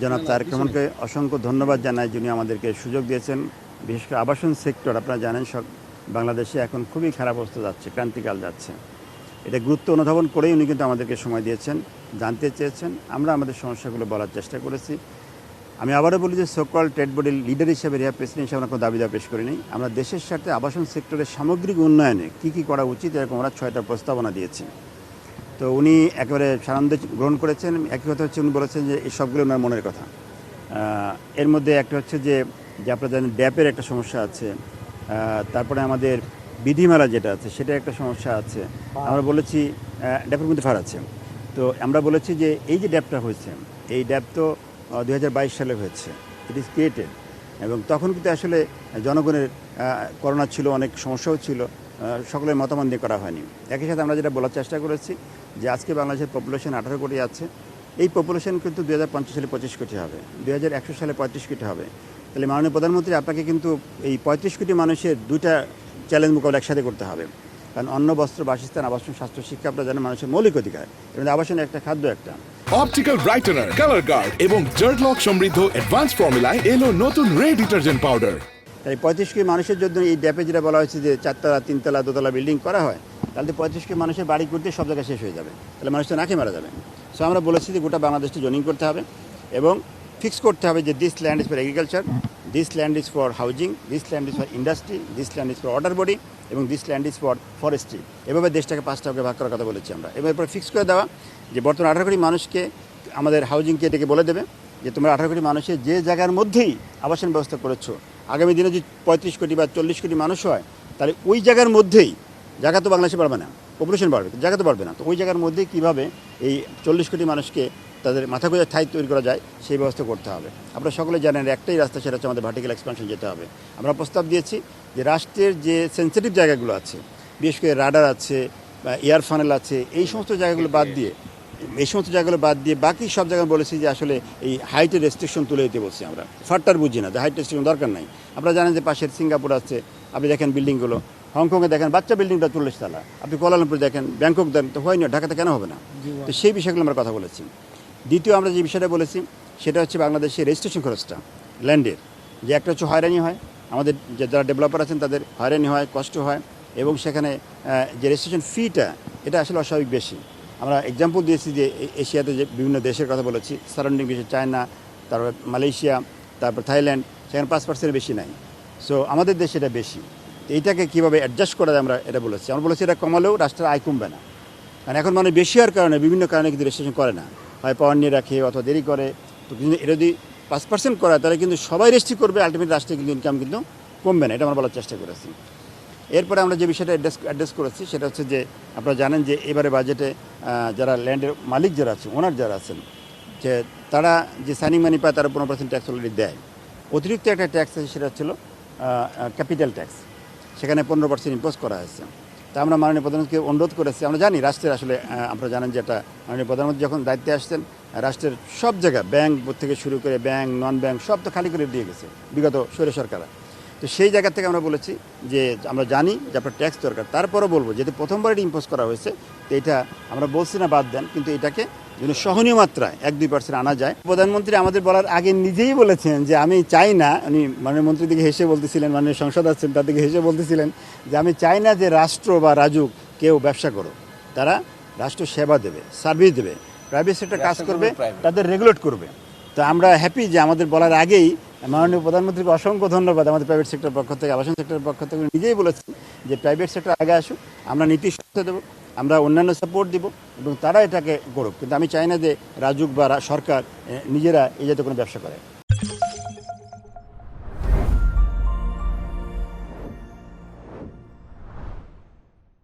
জনাব তারেক রহমানকে অসংখ্য ধন্যবাদ জানাই, যিনি আমাদেরকে সুযোগ দিয়েছেন। বিশেষ করে আবাসন সেক্টর, আপনারা জানেন বাংলাদেশে এখন খুবই খারাপ অবস্থা যাচ্ছে, ক্রান্তিকাল যাচ্ছে। এটা গুরুত্ব অনুধাবন করেই উনি কিন্তু আমাদেরকে সময় দিয়েছেন, জানতে চেয়েছেন, আমরা আমাদের সমস্যাগুলো বলার চেষ্টা করেছি। আমি আবারও বলি যে সোকল ট্রেড বডির লিডার হিসেবে রিয়া প্রেসিডেন্ট হিসেবে আমরা কোনো দাবি পেশ করিনি। আমরা দেশের স্বার্থে আবাসন সেক্টরের সামগ্রিক উন্নয়নে কী করা উচিত এরকম আমরা 6টা প্রস্তাবনা দিয়েছি। তো উনি একেবারে সানন্দে গ্রহণ করেছেন। একই কথা হচ্ছে, উনি বলেছেন যে এই সবগুলো ওনার মনের কথা। এর মধ্যে একটা হচ্ছে যে আপনারা জানেন ড্যাপের একটা সমস্যা আছে, তারপরে আমাদের বিধিমালা যেটা আছে সেটা একটা সমস্যা আছে। আমরা বলেছি ড্যাপের মধ্যে ফার আছে। তো আমরা বলেছি যে এই যে ড্যাপটা হয়েছে, এই ড্যাপ তো 2022 সালে হয়েছে, ইট ইজ ক্রিয়েটেড, এবং তখন কিন্তু আসলে জনগণের করোনা ছিল, অনেক সমস্যাও ছিল, সকলের মতামত দিয়ে করা হয়নি। একই সাথে আমরা যেটা বলার চেষ্টা করেছি যে আজকে বাংলাদেশের পপুলেশন 18 কোটি আছে, এই পপুলেশন কিন্তু 2050 সালে 25 কোটি হবে, 2100 সালে 35 কোটি হবে। তাহলে মাননীয় প্রধানমন্ত্রী আপনাকে কিন্তু এই 35 কোটি মানুষের দুইটা চ্যালেঞ্জ মোকাবিলা একসাথে করতে হবে। কারণ অন্ন, বস্ত্র, বাসস্থান, আবাসন, স্বাস্থ্য, শিক্ষা আপনারা জানেন মানুষের মৌলিক অধিকার, এবং আবাসন একটা, খাদ্য একটা। অপটিক্যাল ব্রাইটেনার, কালার গার্ড এবং জার্ট লক সমৃদ্ধ অ্যাডভান্স ফর্মুলায় এলো নতুন রে ডিটারজেন্ট পাউডার। তাই 35 কোটি মানুষের জন্য এই ড্যাপে যেটা বলা হয়েছে যে 4তলা, 3তলা, 2তলা বিল্ডিং করা হয়, তাহলে 35 কোটি মানুষের বাড়ি করতে সব জায়গায় শেষ হয়ে যাবে, তাহলে মানুষ তো না খেয়ে মারা যাবে। সো আমরা বলেছি যে গোটা বাংলাদেশটি জোনিং করতে হবে এবং ফিক্স করতে হবে যে this land is for agriculture, this land is for housing, this land is for industry, this land is for water body এবং this land is for forestry. এভাবে দেশটাকে 5টা ভাগে ভাগ করার কথা বলেছি আমরা। এবার ফিক্স করে দেওয়া যে বর্তমানে 18 কোটি মানুষকে আমাদের হাউজিংকে এটাকে বলে দেবে যে তোমরা 18 কোটি মানুষের যে জায়গার মধ্যেই আবাসন ব্যবস্থা করেছো, আগামী দিনে যদি 35 কোটি বা 40 কোটি মানুষ হয়, তাহলে ওই জায়গার মধ্যেই, জায়গা তো বাংলাদেশে বাড়বে না, পপুলেশন বাড়বে, জায়গা তো বাড়বে না, তো ওই জায়গার মধ্যেই কীভাবে এই 40 কোটি মানুষকে তাদের মাথা গোঁজার ঠাঁই তৈরি করা যায় সেই ব্যবস্থা করতে হবে। আপনারা সকলে জানেন একটাই রাস্তা, সেটা হচ্ছে আমাদের ভার্টিক্যাল এক্সপানশন যেতে হবে। আমরা প্রস্তাব দিয়েছি যে রাষ্ট্রের যে সেন্সিটিভ জায়গাগুলো আছে, বিশেষ করে রাডার আছে বা এয়ার ফানেল আছে, এই সমস্ত জায়গাগুলো বাদ দিয়ে বাকি সব জায়গায় বলেছি যে আসলে এই হাইটের রেস্ট্রিকশন তুলে দিতে বলছি আমরা। ফাটটার বুঝি না যে হাইট রেস্ট্রিকশন দরকার নাই। আপনারা জানেন যে পাশের সিঙ্গাপুর আছে, আপনি দেখেন বিল্ডিংগুলো, হংকংয়ে দেখেন বাচ্চা বিল্ডিংটা 40 তলা, আপনি কুয়ালালামপুর দেখেন, ব্যাংকক দেখেন, তো হয় না, ঢাকাতে কেন হবে না? তো সেই বিষয়গুলো আমরা কথা বলেছি। দ্বিতীয় আমরা যে বিষয়টা বলেছি সেটা হচ্ছে বাংলাদেশের রেজিস্ট্রেশন খরচটা ল্যান্ডের, যে একটা হচ্ছে হয়রানি হয়, আমাদের যারা ডেভেলপার আছেন তাদের হয়রানি হয়, কষ্ট হয়, এবং সেখানে যে রেজিস্ট্রেশন ফিটা এটা আসলে অস্বাভাবিক বেশি। আমরা এক্সাম্পল দিয়েছি যে এশিয়াতে যে বিভিন্ন দেশের কথা বলেছি, সারাউন্ডিং দেশে চায়না, তারপর মালয়েশিয়া, তারপর থাইল্যান্ড, সেখানে 5% বেশি নাই। সো আমাদের দেশে এটা বেশি। এইটাকে কীভাবে অ্যাডজাস্ট করা যায় আমরা এটা বলেছি। আমরা বলেছি এটা কমালেও রাষ্ট্রের আয় কমবে না, কারণ এখন মানে বেশি হওয়ার কারণে বিভিন্ন কারণে কিন্তু রেজিস্ট্রেশন করে না, হয় পাওয়ার নিয়ে রাখে অথবা দেরি করে। তো কিন্তু এটা যদি 5% করা, তাহলে কিন্তু সবাই রেজিস্ট্রি করবে, আলটিমেট রাষ্ট্রের কিন্তু ইনকাম কিন্তু কমবে না, এটা আমরা বলার চেষ্টা করেছি। এরপরে আমরা যে বিষয়টা অ্যাড্রেস করেছি সেটা হচ্ছে যে আপনারা জানেন যে এবারে বাজেটে যারা ল্যান্ডের মালিক যারা আছে, ওনার যারা আছেন, যে তারা যে সাইনিং মানি পায় তারা 15% ট্যাক্স অলরেডি দেয়। অতিরিক্ত একটা ট্যাক্স আছে, সেটা ছিল ক্যাপিটাল ট্যাক্স, সেখানে 15% ইম্পোজ করা হয়েছে। তা আমরা মাননীয় প্রধানমন্ত্রীকে অনুরোধ করেছি। আমরা জানি রাষ্ট্রের আসলে আপনারা জানেন যে এটা মাননীয় প্রধানমন্ত্রী যখন দায়িত্বে আসছেন, রাষ্ট্রের সব জায়গা ব্যাংক থেকে শুরু করে ব্যাংক, নন ব্যাংক সব তো খালি করে দিয়ে গেছে বিগত স্বৈর সরকার। তো সেই জায়গা থেকে আমরা বলেছি যে আমরা জানি যে আপনার ট্যাক্স দরকার, তারপরও বলবো যেহেতু প্রথমবার এটা ইম্পোজ করা হয়েছে, তো এটা আমরা বলছি না বাদ দেন, কিন্তু এটাকে যেন সহনীয় মাত্রায় 1-2% আনা যায়। প্রধানমন্ত্রী আমাদের বলার আগে নিজেই বলেছেন যে আমি চাই না, উনি মাননীয় মন্ত্রীর দিকে হেসে বলতেছিলেন, মাননীয় সংসদ আছেন তার দিকে হেসে বলতেছিলেন যে আমি চাই না যে রাষ্ট্র বা রাজুক কেউ ব্যবসা করো, তারা রাষ্ট্র সেবা দেবে, সার্ভিস দেবে, প্রাইভেট সেক্টর কাজ করবে, তাদের রেগুলেট করবে। তো আমরা হ্যাপি যে আমাদের বলার আগেই মাননীয় প্রধানমন্ত্রীকে অসংখ্য ধন্যবাদ। আমাদের প্রাইভেট সেক্টরের পক্ষ থেকে, আবাসন সেক্টরের পক্ষ থেকে নিজেই বলেছেন যে প্রাইভেট সেক্টর আগে আসুক, আমরা নীতি সহায়তা দেবো, আমরা অন্যান্য সাপোর্ট দিব এবং তারা এটাকে করুক। কিন্তু আমি চাই না যে রাজুক বা সরকার নিজেরা এই জাতীয় কোনো ব্যবসা করে।